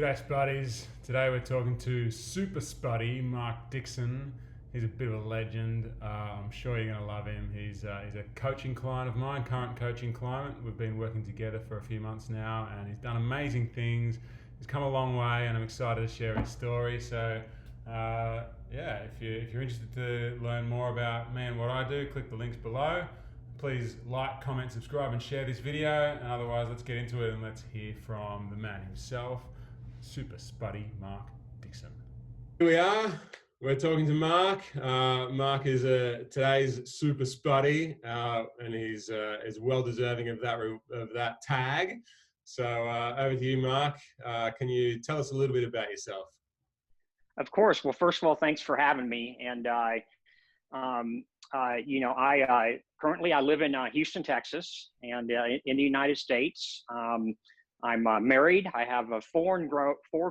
G'day Spuddies. Today we're talking to Super Spuddy Mark Dixon. He's a bit of a legend. I'm sure you're going to love him. He's a coaching client of mine, current coaching client. We've been working together for a few months now, and he's done amazing things. He's come a long way, and I'm excited to share his story. So, yeah, if you're interested to learn more about me and what I do, click the links below. Please like, comment, subscribe, and share this video. And otherwise, let's get into it and let's hear from the man himself, Super Spuddy Mark Dixon. Here we are. We're talking to Mark. Mark is today's Super Spuddy, and he's well deserving of that tag. So over to you, Mark. Can you tell us a little bit about yourself? Of course. Well, first of all, thanks for having me. And currently I live in Houston, Texas, and in the United States. I'm married. I have four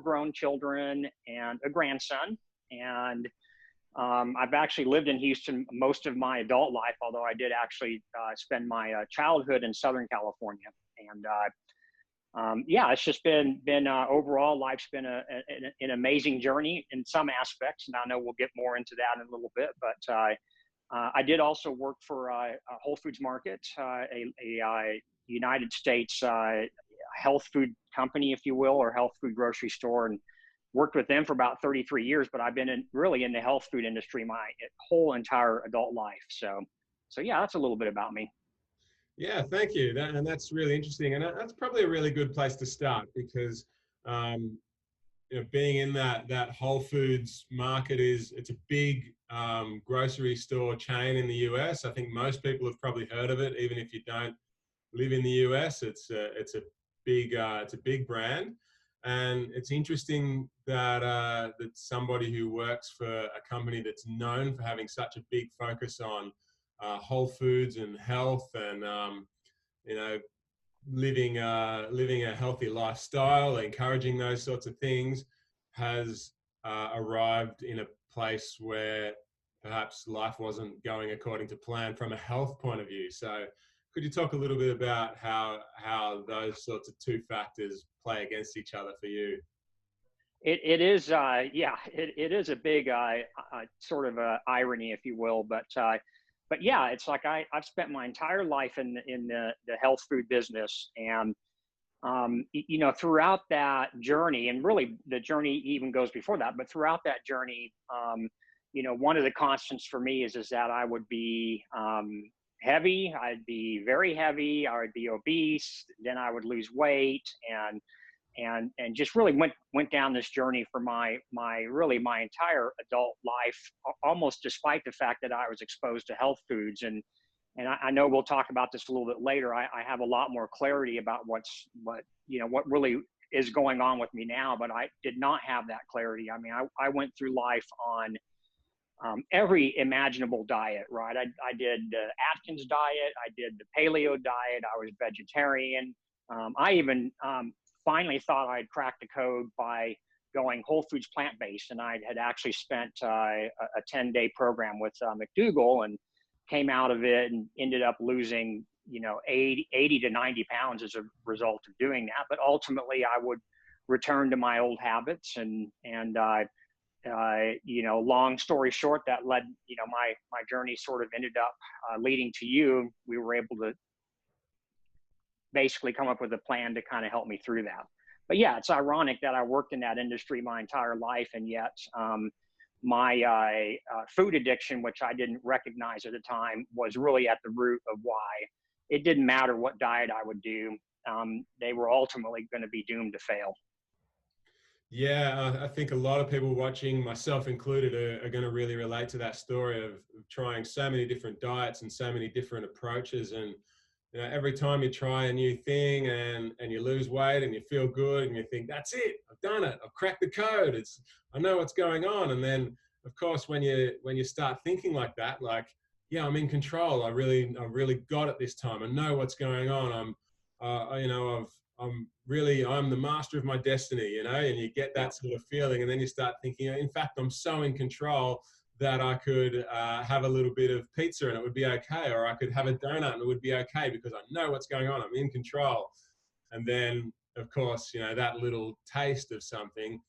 grown children and a grandson. And I've actually lived in Houston most of my adult life, although I did actually spend my childhood in Southern California. And yeah, it's just been overall, life's been an amazing journey in some aspects. And I know we'll get more into that in a little bit, but I did also work for Whole Foods Market, a United States health food company, if you will, or health food grocery store, and worked with them for about 33 years. But I've been really in the health food industry my whole entire adult life. So yeah, that's a little bit about me. Yeah, thank you. And that's really interesting. And that's probably a really good place to start because, being in that Whole Foods market it's a big grocery store chain in the US. I think most people have probably heard of it, even if you don't live in the US. It's a big brand. And it's interesting that that somebody who works for a company that's known for having such a big focus on whole foods and health and living a healthy lifestyle, encouraging those sorts of things, has arrived in a place where perhaps life wasn't going according to plan from a health point of view. So could you talk a little bit about how those sorts of two factors play against each other for you? It is, yeah, it is a big sort of irony, if you will, but yeah, it's like I've spent my entire life in the health food business, and throughout that journey, and really the journey even goes before that, but throughout that journey, one of the constants for me is that I would be heavy, I'd be very heavy, I would be obese, then I would lose weight, and just really went down this journey for my entire adult life, almost despite the fact that I was exposed to health foods. And I know we'll talk about this a little bit later. I have a lot more clarity about what really is going on with me now, but I did not have that clarity. I mean, I went through life on every imaginable diet, right? I did the Atkins diet, I did the paleo diet, I was vegetarian. I even finally thought I'd cracked the code by going whole foods plant-based, and I had actually spent a 10-day program with McDougall, and came out of it and ended up losing 80 to 90 pounds as a result of doing that. But ultimately I would return to my old habits, and long story short, that led, my journey sort of ended up leading to you. We were able to basically come up with a plan to kind of help me through that. But yeah, it's ironic that I worked in that industry my entire life, and yet my food addiction, which I didn't recognize at the time, was really at the root of why it didn't matter what diet I would do. They were ultimately going to be doomed to fail. Yeah, I think a lot of people watching, myself included, are going to really relate to that story of trying so many different diets and so many different approaches. And every time you try a new thing and you lose weight and you feel good and you think, that's it, I've done it, I've cracked the code, I know what's going on. And then of course, when you start thinking like that, like, yeah, I'm in control, I really got it this time, I know what's going on, I'm the master of my destiny, and you get that sort of feeling. And then you start thinking, in fact, I'm so in control that I could have a little bit of pizza and it would be okay, or I could have a donut and it would be okay because I know what's going on, I'm in control. And then of course, you know, that little taste of something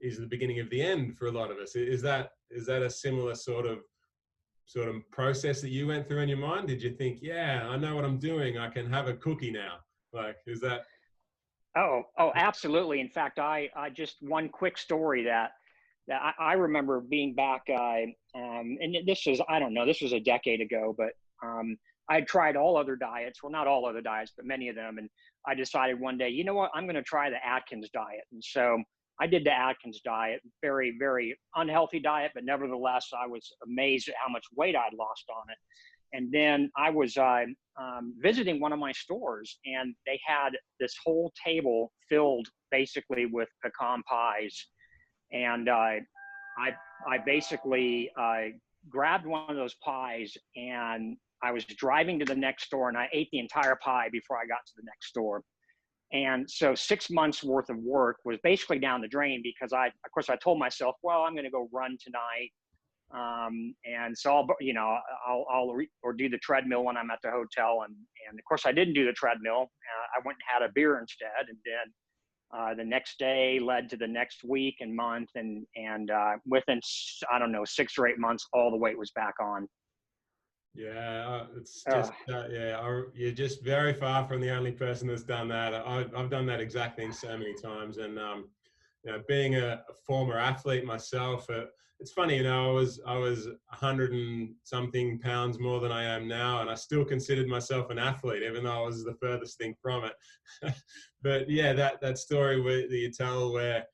is the beginning of the end for a lot of us. Is that a similar sort of process that you went through in your mind? Did you think, yeah, I know what I'm doing, I can have a cookie now? Like, is that? Oh, absolutely. In fact, I just one quick story that I remember being back, and this was, I don't know, this was a decade ago, but I tried all other diets. Well, not all other diets, but many of them. And I decided one day, you know what, I'm going to try the Atkins diet. And so I did the Atkins diet, very, very unhealthy diet, but nevertheless, I was amazed at how much weight I'd lost on it. And then I was visiting one of my stores, and they had this whole table filled basically with pecan pies. And I basically grabbed one of those pies, and I was driving to the next store, and I ate the entire pie before I got to the next store. And so 6 months worth of work was basically down the drain, because of course, I told myself, well, I'm going to go run tonight. And so I'll do the treadmill when I'm at the hotel. And of course I didn't do the treadmill. I went and had a beer instead. And then the next day led to the next week and month. And within, I don't know, 6 or 8 months, all the weight was back on. Yeah, it's just you're just very far from the only person that's done that. I've done that exact thing so many times, and you know, being a former athlete myself, it's funny, you know, I was 100 and something pounds more than I am now, and I still considered myself an athlete, even though I was the furthest thing from it. But yeah, that story that you tell where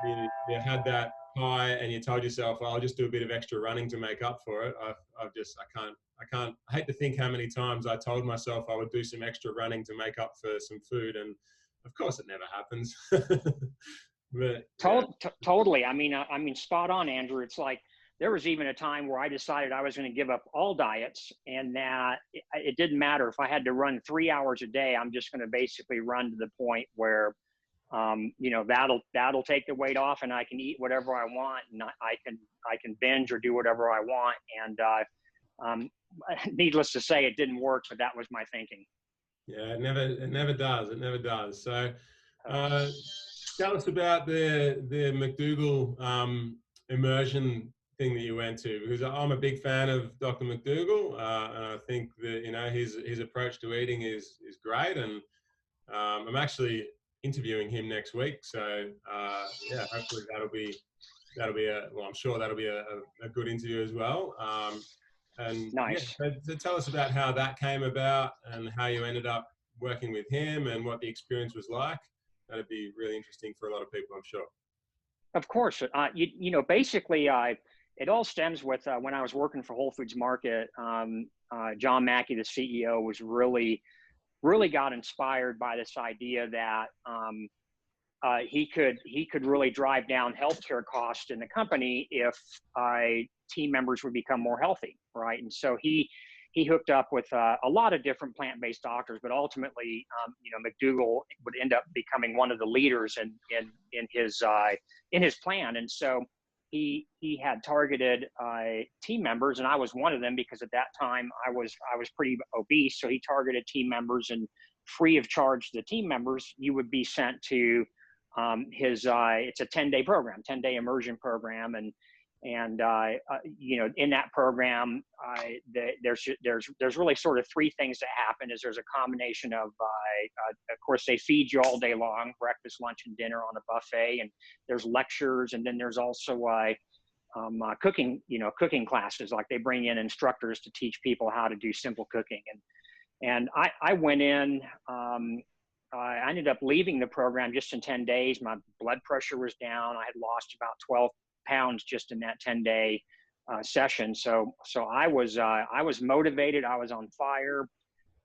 you had that pie and you told yourself, well, I'll just do a bit of extra running to make up for it. I hate to think how many times I told myself I would do some extra running to make up for some food. And of course it never happens. But yeah. Totally. I mean, spot on, Andrew. It's like, there was even a time where I decided I was going to give up all diets, and that it didn't matter if I had to run 3 hours a day. I'm just going to basically run to the point where, you know, that'll take the weight off, and I can eat whatever I want, and I can binge or do whatever I want. And needless to say, it didn't work, but that was my thinking. Yeah, it never does. It never does. So, tell us about the McDougall immersion thing that you went to, because I'm a big fan of Dr. McDougall, and I think that, you know, his approach to eating is great, and I'm actually interviewing him next week. So yeah, hopefully well, I'm sure that'll be a good interview as well. And yeah, Nice. so tell us about how that came about and how you ended up working with him and what the experience was like. That'd be really interesting for a lot of people, I'm sure. Of course. You know, basically, it all stems with when I was working for Whole Foods Market. John Mackey, the CEO, was really got inspired by this idea that he could really drive down healthcare costs in the company if team members would become more healthy, right? And so he hooked up with a lot of different plant-based doctors, but ultimately, you know, McDougall would end up becoming one of the leaders in his plan. And so he had targeted team members, and I was one of them, because at that time I was pretty obese. So he targeted team members, and free of charge to the team members, you would be sent to his it's a 10-day program, 10-day immersion program. And you know, in that program, there's really sort of three things that happen. Is there's a combination of course, they feed you all day long, breakfast, lunch, and dinner on a buffet, and there's lectures, and then there's also cooking, you know, cooking classes. Like, they bring in instructors to teach people how to do simple cooking. And I went in. I ended up leaving the program just in 10 days. My blood pressure was down. I had lost about 12 pounds just in that 10-day session. So I was motivated. I was on fire,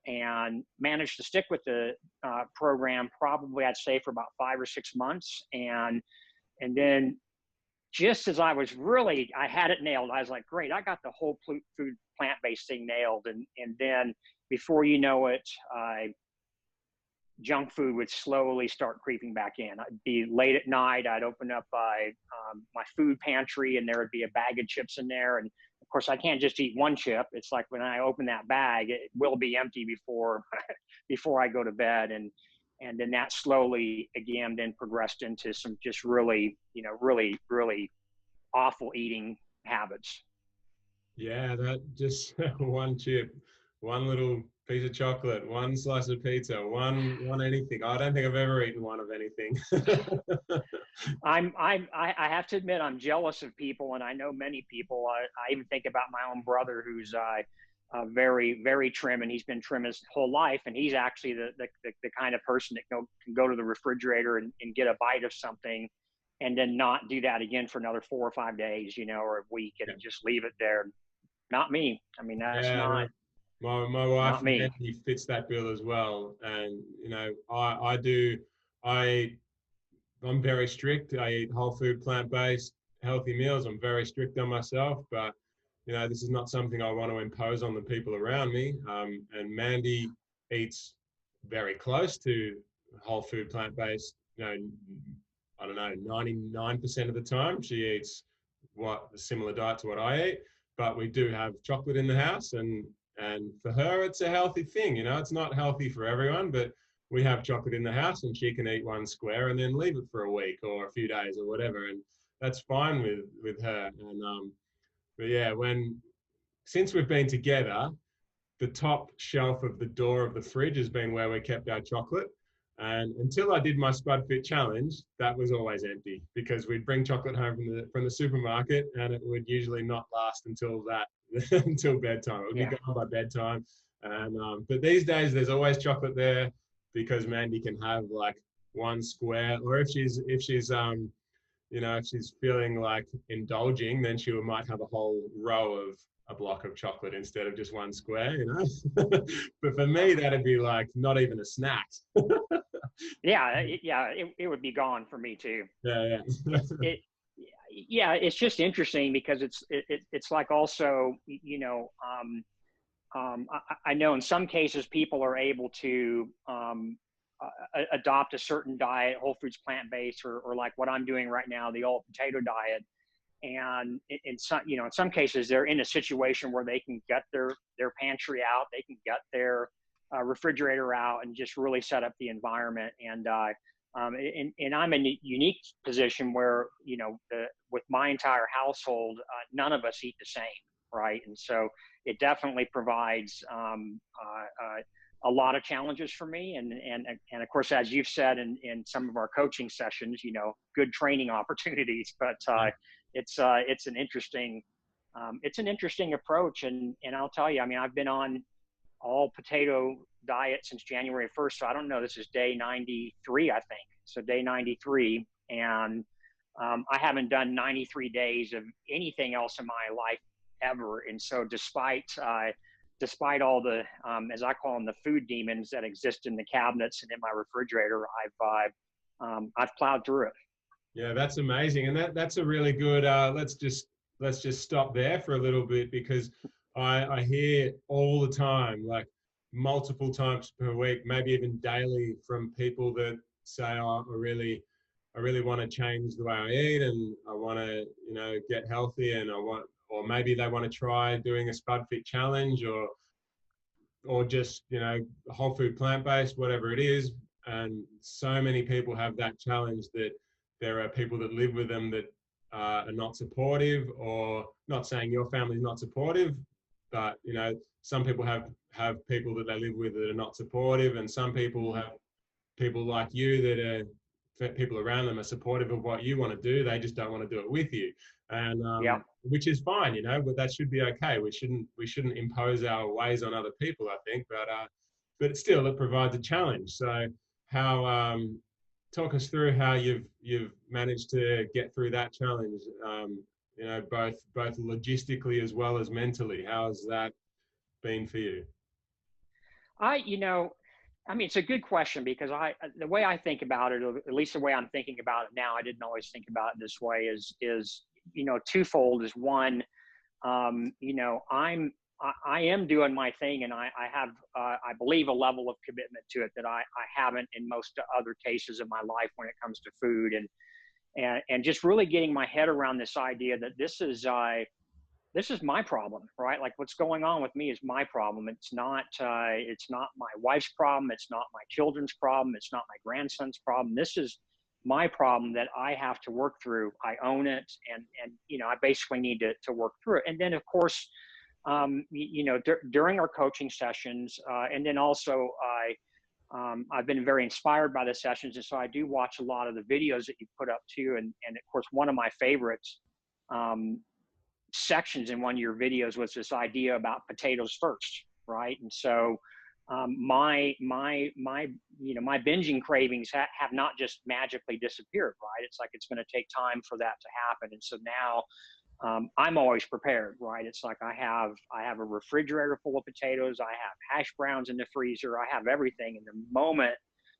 and managed to stick with the program, probably I'd say for about 5 or 6 months. And then, just as I had it nailed, I was like, great, I got the whole food plant-based thing nailed. And then, before you know it, junk food would slowly start creeping back in. I'd be late at night. I'd open up my food pantry, and there would be a bag of chips in there. And of course, I can't just eat one chip. It's like, when I open that bag, it will be empty before I go to bed. And And then that slowly, again, then progressed into some just really, really awful eating habits. Yeah, that just one chip, one little piece of chocolate, one slice of pizza, one anything. I don't think I've ever eaten one of anything. I have to admit, I'm jealous of people, and I know many people. I even think about my own brother, who's very, very trim, and he's been trim his whole life. And he's actually the kind of person that can go to the refrigerator and get a bite of something, and then not do that again for another 4 or 5 days, or a week, and just leave it there. Not me. I mean, that's Yeah, not my wife not me. Mandy fits that bill as well, and I do I I'm very strict. I eat whole food, plant-based, healthy meals. I'm very strict on myself, but this is not something I want to impose on the people around me. And Mandy eats very close to whole food, plant-based. I don't know, 99% of the time she eats what a similar diet to what I eat. But we do have chocolate in the house, and for her, it's a healthy thing. It's not healthy for everyone, but we have chocolate in the house, and she can eat one square and then leave it for a week or a few days or whatever, and that's fine with her. And but yeah, since we've been together, the top shelf of the door of the fridge has been where we kept our chocolate. And until I did my Spud Fit challenge, that was always empty because we'd bring chocolate home from the supermarket, and it would usually not last until until bedtime. It would be Yeah. gone by bedtime. And but these days, there's always chocolate there because Mandy can have like one square, or if she's feeling like indulging, then she might have a whole row of a block of chocolate instead of just one square. But for me, that'd be like not even a snack. It would be gone for me too. Yeah, It's it Yeah, it's just interesting because it's like also, I know in some cases people are able to adopt a certain diet, whole foods, plant-based, or like what I'm doing right now, the all potato diet. And in some cases they're in a situation where they can get their pantry out, they can get their refrigerator out, and just really set up the environment. And I'm in a unique position where, with my entire household, none of us eat the same, right? And so it definitely provides a lot of challenges for me. And of course, as you've said in some of our coaching sessions, good training opportunities. But it's an interesting approach. And I'll tell you, I mean, I've been on all potato diet since January 1st. So I don't know, this is day 93, I think. So day 93. And I haven't done 93 days of anything else in my life ever. And so despite all the, as I call them, the food demons that exist in the cabinets and in my refrigerator, I've plowed through it. Yeah, that's amazing. And that's a really good, let's just stop there for a little bit, because I hear all the time, like multiple times per week, maybe even daily, from people that say, oh, I really want to change the way I eat, and I want to, get healthy, and or maybe they want to try doing a Spud Fit challenge, or just, whole food, plant-based, whatever it is. And so many people have that challenge that there are people that live with them that are not supportive, or not saying your family's not supportive, but, some people have people that they live with that are not supportive, and some people have people like you that are people around them are supportive of what you want to do. They just don't want to do it with you, and which is fine, but that should be okay. We shouldn't impose our ways on other people, I think, but still it provides a challenge. So how talk us through how you've managed to get through that challenge, both logistically as well as mentally. How's that been for you? I mean, it's a good question, because the way I think about it, or at least the way I'm thinking about it now, I didn't always think about it this way, is twofold. Is one, I am doing my thing, and I have, I believe, a level of commitment to it that I haven't in most other cases of my life when it comes to food, and just really getting my head around this idea that this is this is my problem, right? Like what's going on with me is my problem. It's not my wife's problem. It's not my children's problem. It's not my grandson's problem. This is my problem that I have to work through. I own it. And, I basically need to work through it. And then of course, during our coaching sessions, and then also I've been very inspired by the sessions. And so I do watch a lot of the videos that you put up too. And of course, one of my favorites, sections in one of your videos was this idea about potatoes first, right? And so my binging cravings have not just magically disappeared, right? It's like it's going to take time for that to happen. And so now I'm always prepared, right? It's like I have a refrigerator full of potatoes, I have hash browns in the freezer, I have everything. And the moment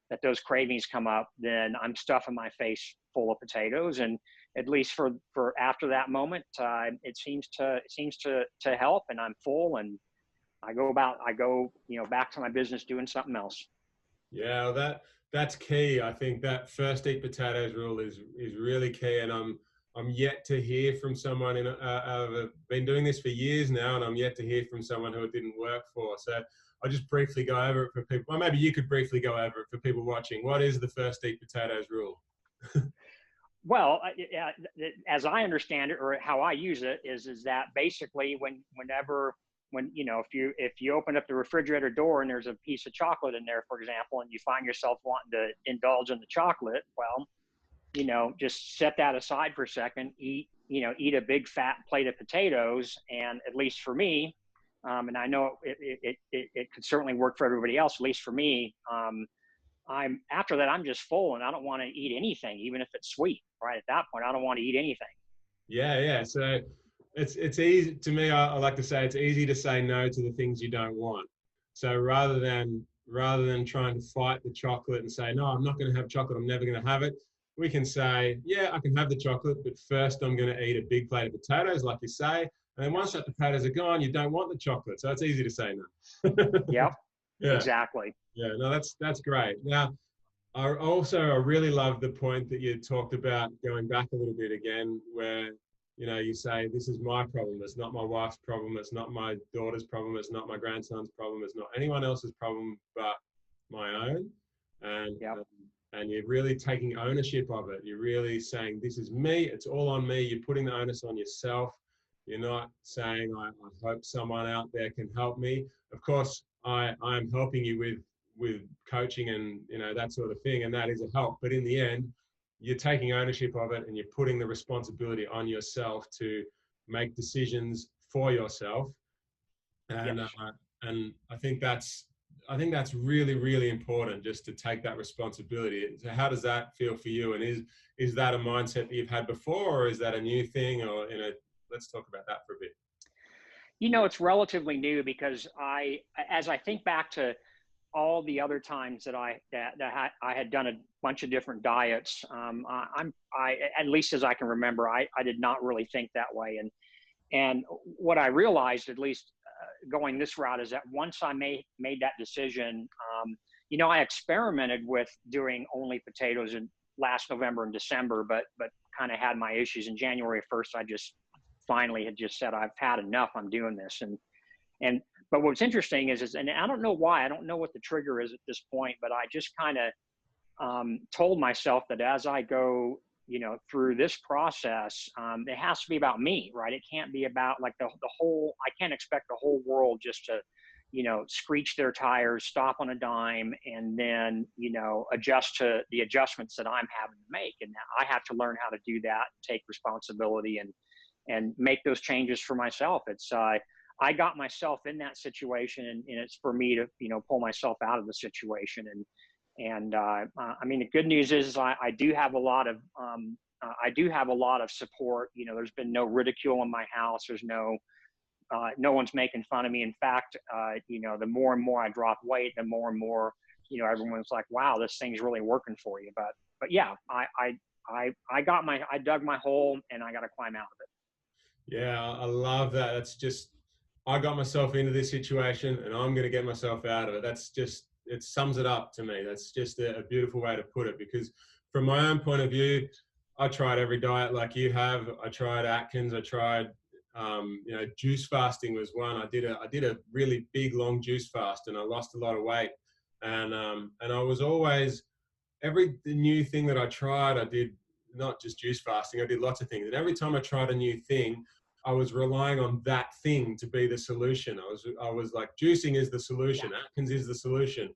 that those cravings come up, then I'm stuffing my face full of potatoes. And at least for after that moment, it seems to help, and I'm full, and I go back to my business doing something else. Yeah, that's key. I think that first eat potatoes rule is really key, and I'm yet to hear from someone I've been doing this for years now, and I'm yet to hear from someone who it didn't work for. So I'll just briefly go over it for people. Well, maybe you could briefly go over it for people watching. What is the first eat potatoes rule? Well, as I understand it, or how I use it, is that basically if you open up the refrigerator door and there's a piece of chocolate in there, for example, and you find yourself wanting to indulge in the chocolate, well, just set that aside for a second, eat a big fat plate of potatoes. And at least for me, and I know it could certainly work for everybody else, at least for me, after that, I'm just full and I don't want to eat anything, even if it's sweet, right? At that point, I don't want to eat anything. Yeah. So it's easy to me. I like to say it's easy to say no to the things you don't want. So rather than trying to fight the chocolate and say, no, I'm not going to have chocolate, I'm never going to have it, we can say, yeah, I can have the chocolate, but first I'm going to eat a big plate of potatoes, like you say. And then once the potatoes are gone, you don't want the chocolate. So it's easy to say no. Yep. Yeah. Exactly. Yeah, no, that's great. Now, I really love the point that you talked about, going back a little bit again, where you say, this is my problem. It's not my wife's problem. It's not my daughter's problem. It's not my grandson's problem. It's not anyone else's problem but my own. And yep. And you're really taking ownership of it. You're really saying, this is me. It's all on me. You're putting the onus on yourself. You're not saying, I hope someone out there can help me. Of course, I'm helping you with coaching and that sort of thing, and that is a help. But in the end, you're taking ownership of it, and you're putting the responsibility on yourself to make decisions for yourself. And yes. And I think that's really, really important, just to take that responsibility. So how does that feel for you? And is that a mindset that you've had before, or is that a new thing? Or let's talk about that for a bit. It's relatively new, because as I think back to all the other times that I had done a bunch of different diets, I at least as I can remember, I did not really think that way. And what I realized, at least going this route, is that once I made that decision, I experimented with doing only potatoes in last November and December, but kind of had my issues. In January 1st, I just finally had just said, I've had enough, I'm doing this. But what's interesting is, and I don't know why, I don't know what the trigger is at this point, but I just kind of told myself that as I go, through this process, it has to be about me, right? It can't be about like the whole, I can't expect the whole world just to, screech their tires, stop on a dime, and then, adjust to the adjustments that I'm having to make. And I have to learn how to do that, take responsibility, and make those changes for myself. It's, I got myself in that situation, and it's for me to, pull myself out of the situation. And I mean, the good news is I do have a lot of support. There's been no ridicule in my house. There's no one's making fun of me. In fact, the more and more I drop weight, the more and more, everyone's like, wow, this thing's really working for you. But yeah, I dug my hole, and I got to climb out of it. Yeah, I love that. That's just, I got myself into this situation, and I'm going to get myself out of it. That's just, it sums it up to me. That's just a beautiful way to put it, because from my own point of view, I tried every diet like you have. I tried Atkins. I tried You know, juice fasting was one. I did a really big long juice fast, and I lost a lot of weight. And I was always, every new thing that I tried, I did not just juice fasting. I did lots of things, and every time I tried a new thing, I was relying on that thing to be the solution. I was like, juicing is the solution. Yeah. Atkins is the solution.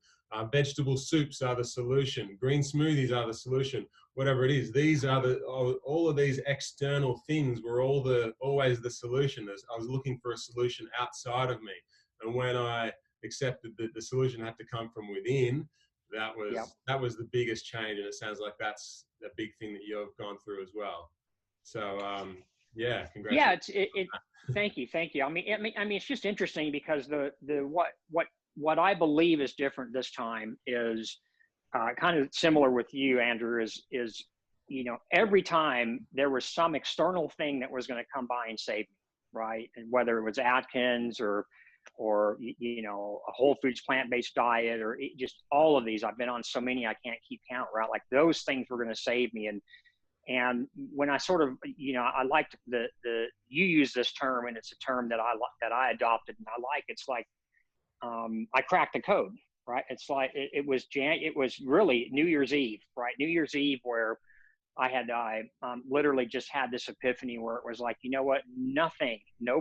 Vegetable soups are the solution. Green smoothies are the solution. Whatever it is, these are all of these external things were always the solution. I was looking for a solution outside of me, and when I accepted that the solution had to come from within, that was the biggest change. And it sounds like that's the big thing that you've gone through as well. So yeah, congratulations. Yeah, thank you. I mean, it's just interesting because what I believe is different this time is kind of similar with you, Andrew. Is you know, every time there was some external thing that was going to come by and save me, right? And whether it was Atkins or you know, a whole foods plant-based diet, or just all of these. I've been on so many I can't keep count, right? Like those things were going to save me. And when I sort of, you know, I liked you use this term, and it's a term that I adopted and I like. It's like I cracked the code, right? It's like it was really New Year's Eve, right? New Year's Eve, where I literally just had this epiphany where it was like, you know what, no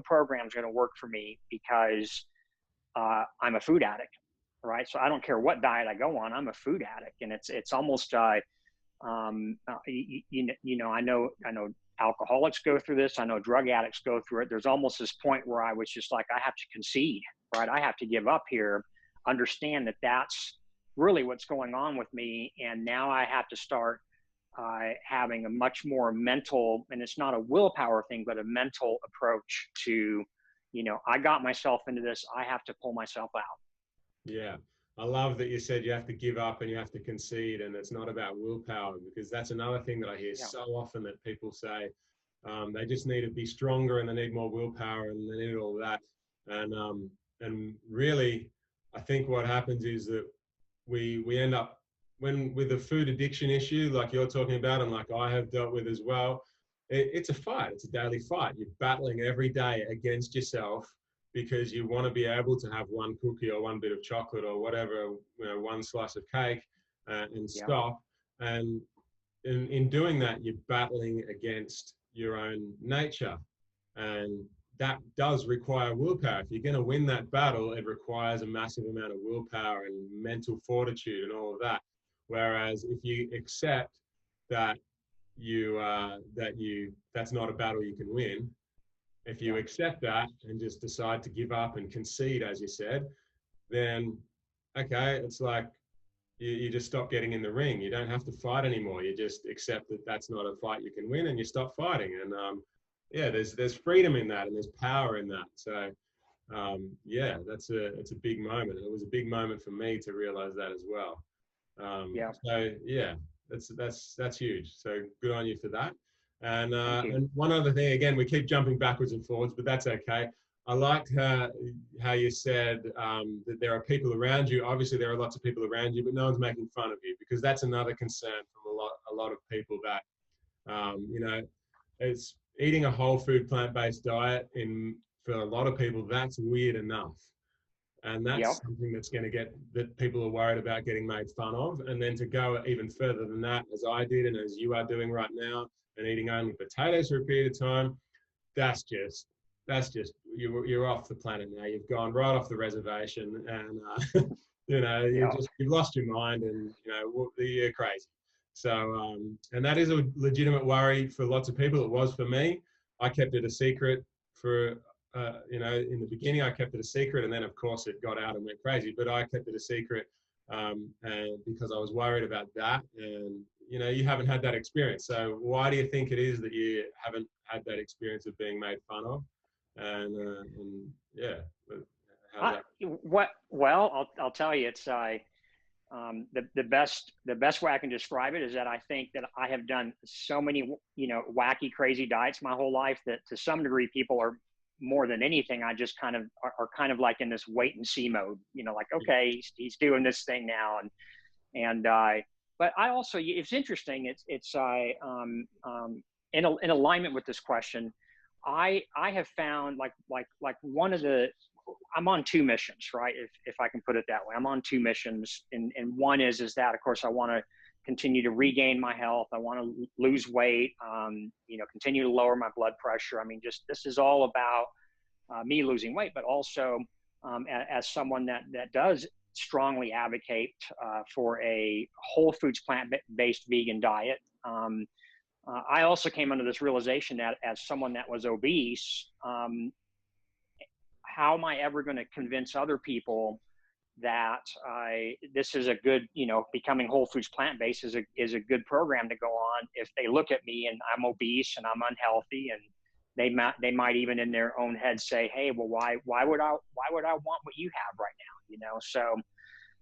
program's going to work for me because I'm a food addict, right? So I don't care what diet I go on, I'm a food addict. And it's almost, you know, I know alcoholics go through this. I know drug addicts go through it. There's almost this point where I was just like, I have to concede, right? I have to give up here, understand that that's really what's going on with me. And now I have to start having a much more mental, and it's not a willpower thing, but a mental approach to, you know, I got myself into this, I have to pull myself out. Yeah. I love that you said you have to give up and you have to concede, and it's not about willpower, because that's another thing that I hear so often, that people say they just need to be stronger and they need more willpower and they need all that. And really, I think what happens is that we end up, when with the food addiction issue, like you're talking about, and like I have dealt with as well, it's a fight. It's a daily fight. You're battling every day against yourself, because you want to be able to have one cookie or one bit of chocolate or whatever, you know, one slice of cake and stop. And in doing that, you're battling against your own nature. And that does require willpower. If you're going to win that battle, it requires a massive amount of willpower and mental fortitude and all of that. Whereas if you accept that that's not a battle you can win, if you accept that and just decide to give up and concede, as you said, then, okay, it's like you just stop getting in the ring. You don't have to fight anymore. You just accept that that's not a fight you can win, and you stop fighting. And yeah, there's freedom in that, and there's power in that. So yeah, it's a big moment. It was a big moment for me to realize that as well. So yeah, that's huge. So good on you for that. And one other thing, again, we keep jumping backwards and forwards, but that's okay. I liked how you said that there are people around you. Obviously, there are lots of people around you, but no one's making fun of you, because that's another concern from a lot of people, that you know, it's eating a whole food plant-based diet for a lot of people, that's weird enough. And that's something that's going to that people are worried about getting made fun of. And then to go even further than that, as I did and as you are doing right now, and eating only potatoes for a period of time, that's just you're off the planet now. You've gone right off the reservation, and you know, you've lost your mind, and you know, you're crazy. So and that is a legitimate worry for lots of people. It was for me. I kept it a secret for you know, in the beginning I kept it a secret, and then of course it got out and went crazy. But I kept it a secret, and because I was worried about that. And you know, you haven't had that experience. So why do you think it is that you haven't had that experience of being made fun of? And yeah, well, I'll tell you, it's the best way I can describe it is that I think that I have done so many, you know, wacky, crazy diets my whole life that to some degree people are, more than anything, I just kind of are kind of like in this wait and see mode, you know, like, okay, he's doing this thing now. But I also, it's interesting. It's in alignment with this question. I have found like one of the, I'm on two missions, right? If I can put it that way, I'm on two missions, and one is that of course I want to continue to regain my health. I want to lose weight, continue to lower my blood pressure. I mean, just this is all about me losing weight, but also as someone that does strongly advocate for a whole foods plant-based vegan diet. I also came under this realization that as someone that was obese, how am I ever going to convince other people that this is a good, becoming whole foods plant-based is a good program to go on if they look at me and I'm obese and I'm unhealthy, and they might even in their own head say, hey, well, why would I want what you have right now?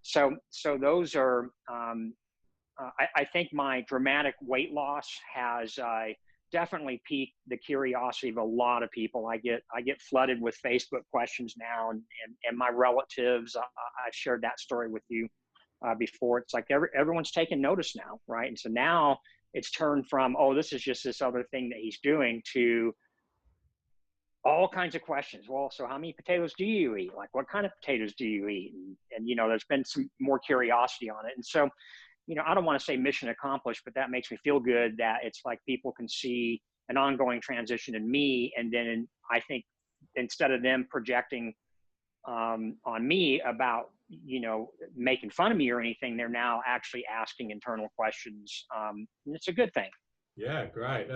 So those are, I think my dramatic weight loss has definitely piqued the curiosity of a lot of people. I get flooded with Facebook questions now, and my relatives. I've shared that story with you before. It's like everyone's taking notice now, right? And so now it's turned from, oh, this is just this other thing that he's doing, to all kinds of questions. Well, so how many potatoes do you eat? Like, what kind of potatoes do you eat? And there's been some more curiosity on it. And so, I don't want to say mission accomplished, but that makes me feel good that it's like people can see an ongoing transition in me. And then I think instead of them projecting on me about, making fun of me or anything, they're now actually asking internal questions. And it's a good thing. Yeah, great.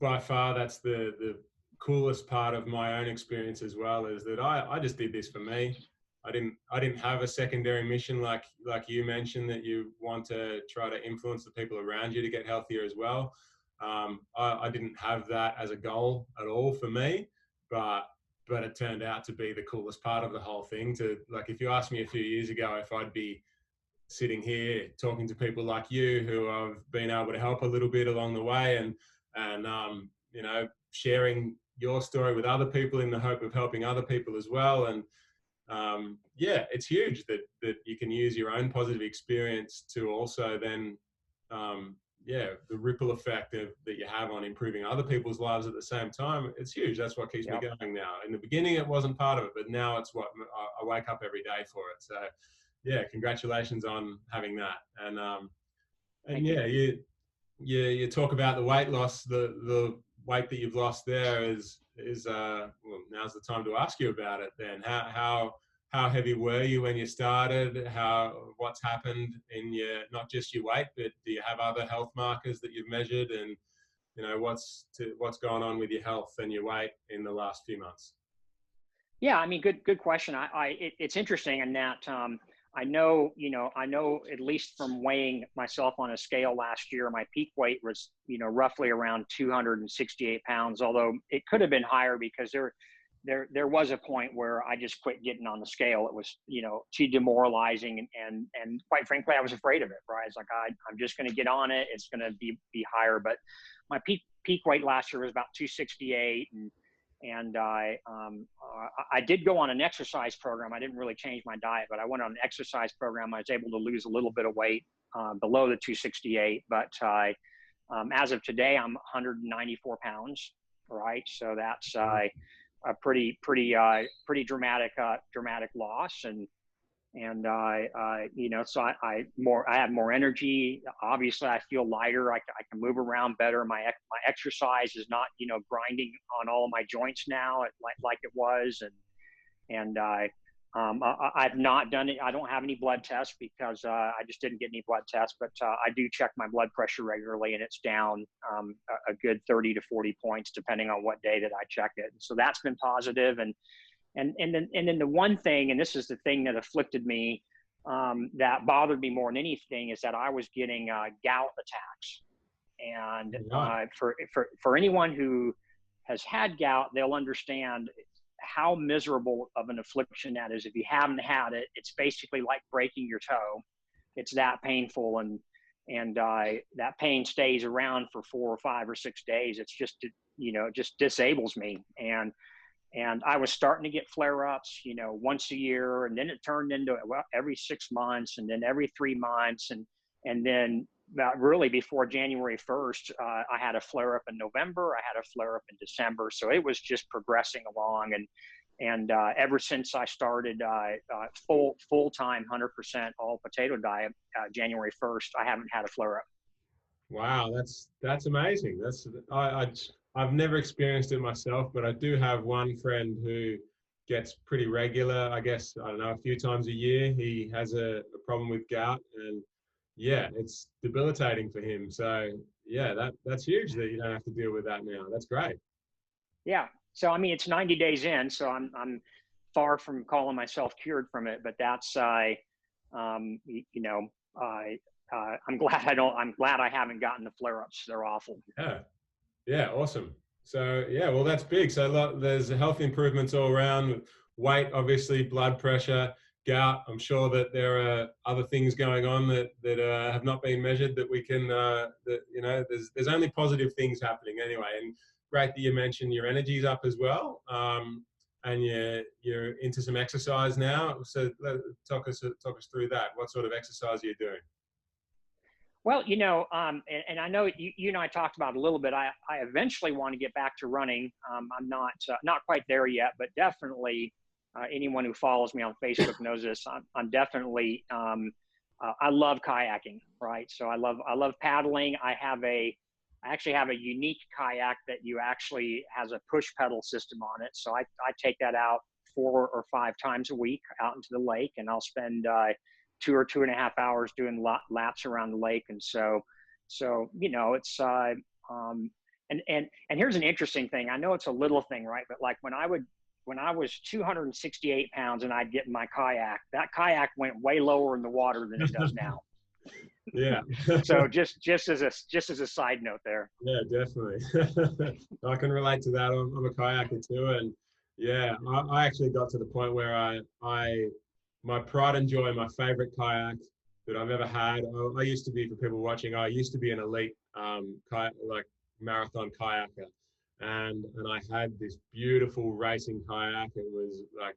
By far, that's the coolest part of my own experience as well, is that I just did this for me. I didn't have a secondary mission like you mentioned, that you want to try to influence the people around you to get healthier as well. I didn't have that as a goal at all for me, but it turned out to be the coolest part of the whole thing. If you asked me a few years ago if I'd be sitting here talking to people like you who I've been able to help a little bit along the way, and sharing your story with other people in the hope of helping other people as well. And it's huge that you can use your own positive experience to also then, the ripple effect that you have on improving other people's lives at the same time. It's huge. That's what keeps me going now. In the beginning, it wasn't part of it, but now it's what I wake up every day for it. So, yeah, congratulations on having that. And you talk about the weight loss, the weight that you've lost there is now's the time to ask you about it then. How heavy were you when you started? What's happened in not just your weight, but do you have other health markers that you've measured? And what's gone on with your health and your weight in the last few months? Yeah, I mean, good question. It's interesting in that I know at least from weighing myself on a scale last year, my peak weight was, roughly around 268 pounds, although it could have been higher because there was a point where I just quit getting on the scale. It was, too demoralizing. And quite frankly, I was afraid of it, right? It's like, I'm just going to get on it. It's going to be higher. But my peak weight last year was about 268. And I did go on an exercise program. I didn't really change my diet, but I went on an exercise program. I was able to lose a little bit of weight below the 268. But as of today, I'm 194 pounds, right? So that's a pretty dramatic loss. So I have more energy. Obviously, I feel lighter. I can move around better. My exercise is not, grinding on all of my joints now like it was. And I've not done it. I don't have any blood tests because I just didn't get any blood tests. But I do check my blood pressure regularly, and it's down a good 30 to 40 points depending on what day that I check it. So that's been positive. And then the one thing, and this is the thing that afflicted me, that bothered me more than anything, is that I was getting gout attacks. And for anyone who has had gout, they'll understand how miserable of an affliction that is. If you haven't had it, it's basically like breaking your toe. It's that painful, and that pain stays around for 4 or 5 or 6 days. It's just, it just disables me. And I was starting to get flare-ups, once a year, and then it turned into every 6 months, and then every 3 months, and then really before January 1st, I had a flare up in November. I had a flare up in December. So it was just progressing along. And ever since I started full-time 100% all potato diet, January 1st, I haven't had a flare up. Wow, that's amazing. I've never experienced it myself, but I do have one friend who gets pretty regular. I guess, I don't know, a few times a year. He has a problem with gout, and yeah, it's debilitating for him. So yeah, that's huge that you don't have to deal with that now. That's great. Yeah. So I mean, it's 90 days in, so I'm far from calling myself cured from it, but that's you know, I'm glad I haven't gotten the flare-ups. They're awful. Yeah. Yeah. Awesome. So yeah, well, that's big. So there's health improvements all around. Weight, obviously, blood pressure, gout. I'm sure that there are other things going on that have not been measured that we can. That you know, there's only positive things happening anyway. And great that you mentioned your energy's up as well. And you're into some exercise now. So talk us through that. What sort of exercise are you doing? Well, you know, and I know you and I talked about it a little bit. I eventually want to get back to running. I'm not quite there yet, but definitely anyone who follows me on Facebook knows this. I'm definitely I love kayaking, right? So I love paddling. I actually have a unique kayak that has a push pedal system on it. So I take that out 4 or 5 times a week out into the lake, and I'll spend 2 or 2.5 hours doing laps around the lake. And so you know, it's and here's an interesting thing. I know it's a little thing, right? But like when I was 268 pounds and I'd get in my kayak, that kayak went way lower in the water than it does now. Yeah. So just as a side note there. Yeah, definitely. I can relate to that. I'm a kayaker too, and yeah, I actually got to the point where my pride and joy, my favorite kayak that I've ever had. I used to be, for people watching, I used to be an elite marathon kayaker, and I had this beautiful racing kayak. It was like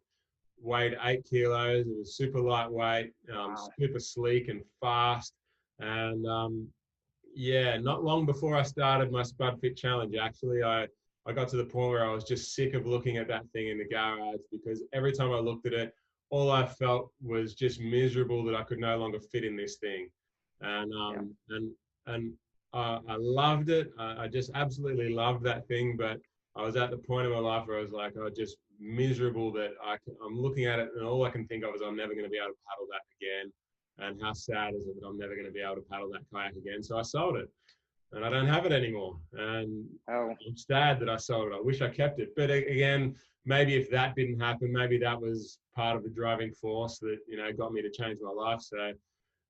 weighed 8 kilos. It was super lightweight, Wow. super sleek and fast. And yeah, not long before I started my Spud Fit Challenge, actually, I got to the point where I was just sick of looking at that thing in the garage, because every time I looked at it, all I felt was just miserable that I could no longer fit in this thing. And I loved it. I just absolutely loved that thing. But I was at the point in my life where I was like, just miserable that I'm looking at it, and all I can think of is I'm never going to be able to paddle that again. And how sad is it that I'm never going to be able to paddle that kayak again? So I sold it, and I don't have it anymore. And I'm sad that I sold it. I wish I kept it. But again, maybe if that didn't happen, maybe that was part of the driving force that, you know, got me to change my life. So,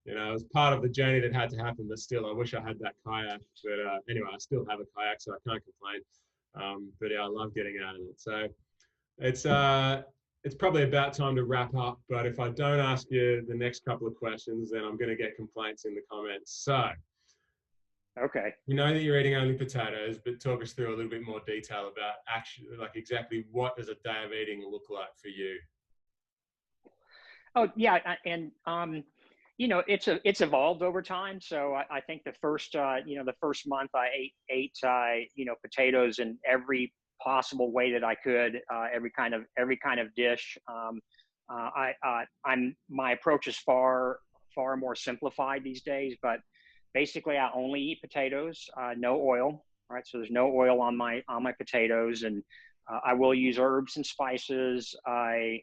you know, it was part of the journey that had to happen. But still, I wish I had that kayak. But anyway, I still have a kayak, so I can't complain. But yeah, I love getting out of it. So it's probably about time to wrap up, but if I don't ask you the next couple of questions, then I'm going to get complaints in the comments. So, okay. We know that you're eating only potatoes, but talk us through a little bit more detail about actually, like, exactly what does a day of eating look like for you? Oh yeah, and you know, it's evolved over time. So I think the first month I ate you know, potatoes in every possible way that I could, every kind of dish. My approach is far more simplified these days, but basically I only eat potatoes, no oil, right? So there's no oil on my potatoes, and I will use herbs and spices. I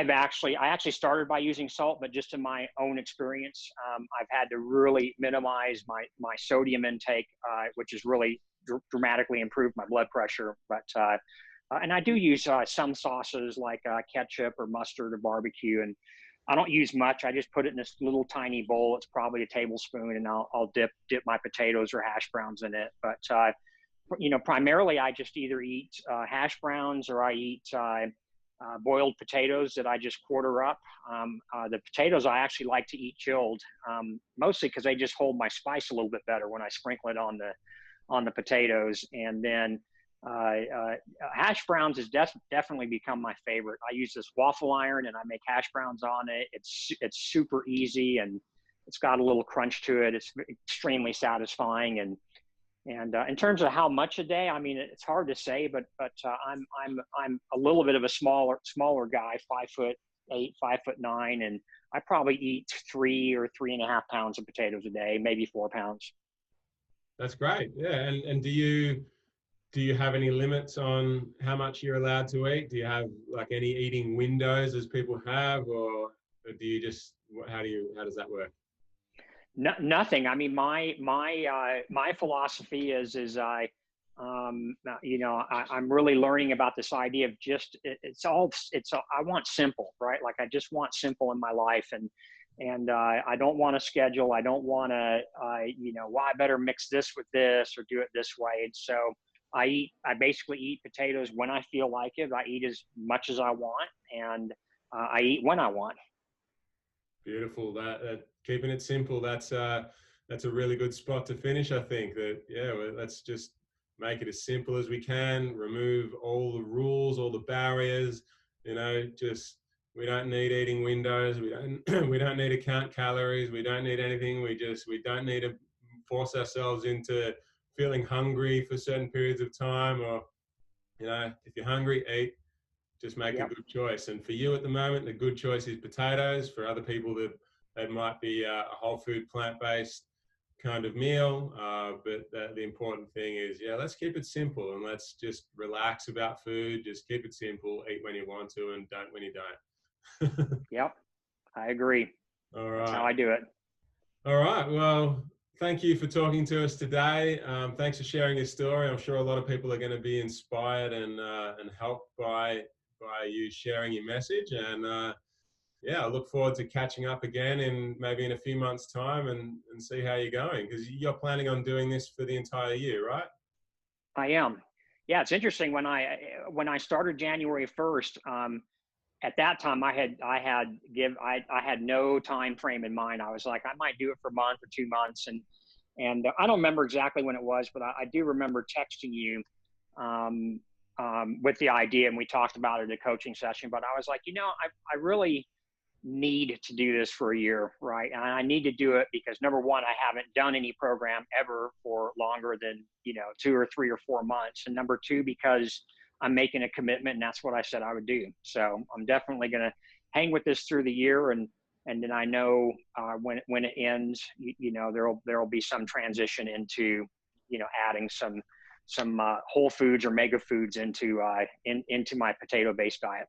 actually started by using salt, but just in my own experience, I've had to really minimize my sodium intake, which has really dramatically improved my blood pressure. But and I do use some sauces like ketchup or mustard or barbecue, and I don't use much. I just put it in this little tiny bowl. It's probably a tablespoon, and I'll dip my potatoes or hash browns in it. But you know, primarily I just either eat hash browns, or I eat boiled potatoes that I just quarter up. The potatoes I actually like to eat chilled, mostly because they just hold my spice a little bit better when I sprinkle it on the potatoes. And then hash browns has definitely become my favorite. I use this waffle iron and I make hash browns on it. It's super easy, and it's got a little crunch to it. It's extremely satisfying. And in terms of how much a day, I mean, it's hard to say, but I'm a little bit of a smaller guy, 5'8", 5'9", and I probably eat 3 or 3.5 pounds of potatoes a day, maybe 4 pounds. That's great. Yeah. And do you have any limits on how much you're allowed to eat? Do you have like any eating windows as people have, or do you just, how does that work? No, nothing. I mean, my philosophy is I'm really learning about this idea of just, I want simple, right? Like I just want simple in my life, and I don't want to schedule. I don't want to, well, I better mix this with this or do it this way. And so I basically eat potatoes when I feel like it. I eat as much as I want, and I eat when I want. Beautiful. That keeping it simple. That's a really good spot to finish. I think that, yeah, well, let's just make it as simple as we can. Remove all the rules, all the barriers. Just, we don't need eating windows. We don't need to count calories. We don't need anything. We don't need to force ourselves into feeling hungry for certain periods of time. Or, if you're hungry, eat. Just make a good choice. And for you at the moment, the good choice is potatoes. For other people, that might be a whole food, plant-based kind of meal. But the important thing is, let's keep it simple, and let's just relax about food. Just keep it simple. Eat when you want to, and don't when you don't. Yep, I agree. All right. That's how I do it. All right. Well, thank you for talking to us today. Thanks for sharing your story. I'm sure a lot of people are going to be inspired and helped by you sharing your message. And I look forward to catching up again maybe in a few months' time and see how you're going, because you're planning on doing this for the entire year, right? I am. Yeah, it's interesting. When I started January 1st, at that time I had no time frame in mind. I was like, I might do it for a month or 2 months, and I don't remember exactly when it was, but I do remember texting you with the idea, and we talked about it in a coaching session. But I was like, I really need to do this for a year, right? And I need to do it because, number one, I haven't done any program ever for longer than 2 or 3 or 4 months, and number two, because I'm making a commitment, and that's what I said I would do. So I'm definitely going to hang with this through the year, and then I know when it ends, there'll be some transition into adding some whole foods or mega foods into my potato-based diet.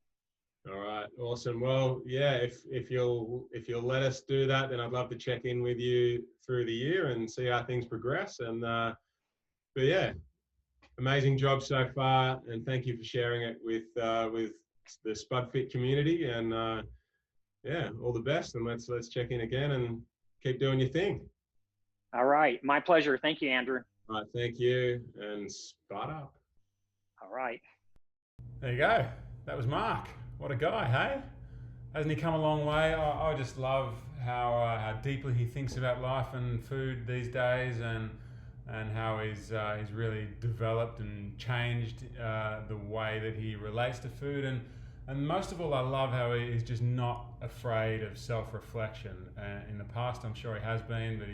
All right, awesome. Well, if you'll let us do that, then I'd love to check in with you through the year and see how things progress. And but yeah, amazing job so far, and thank you for sharing it with the Spud Fit community. And all the best. And let's check in again and keep doing your thing. All right, my pleasure. Thank you, Andrew. All right, thank you, and Spud up. All right. There you go. That was Mark. What a guy, hey? Hasn't he come a long way? I just love how deeply he thinks about life and food these days, and how he's really developed and changed the way that he relates to food. And most of all, I love how he's just not afraid of self-reflection. In the past, I'm sure he has been, but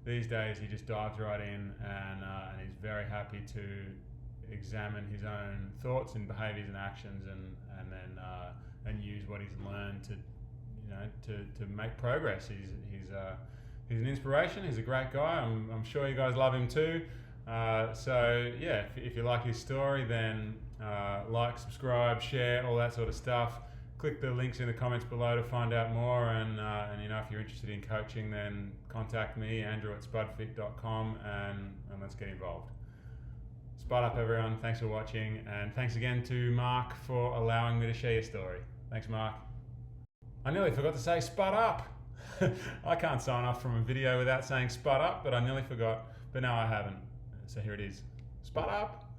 these days he just dives right in, and he's very happy to examine his own thoughts and behaviors and actions, and use what he's learned to make progress. He's an inspiration. He's a great guy. I'm sure you guys love him too. So yeah, if you like his story, then like, subscribe, share, all that sort of stuff. Click the links in the comments below to find out more. And if you're interested in coaching, then contact me, andrew@spudfit.com, and let's get involved. Spud up, everyone. Thanks for watching, and thanks again to Mark for allowing me to share your story. Thanks, Mark. I nearly forgot to say Spud up. I can't sign off from a video without saying Spud up, but I nearly forgot. But now I haven't. So here it is. Spud up.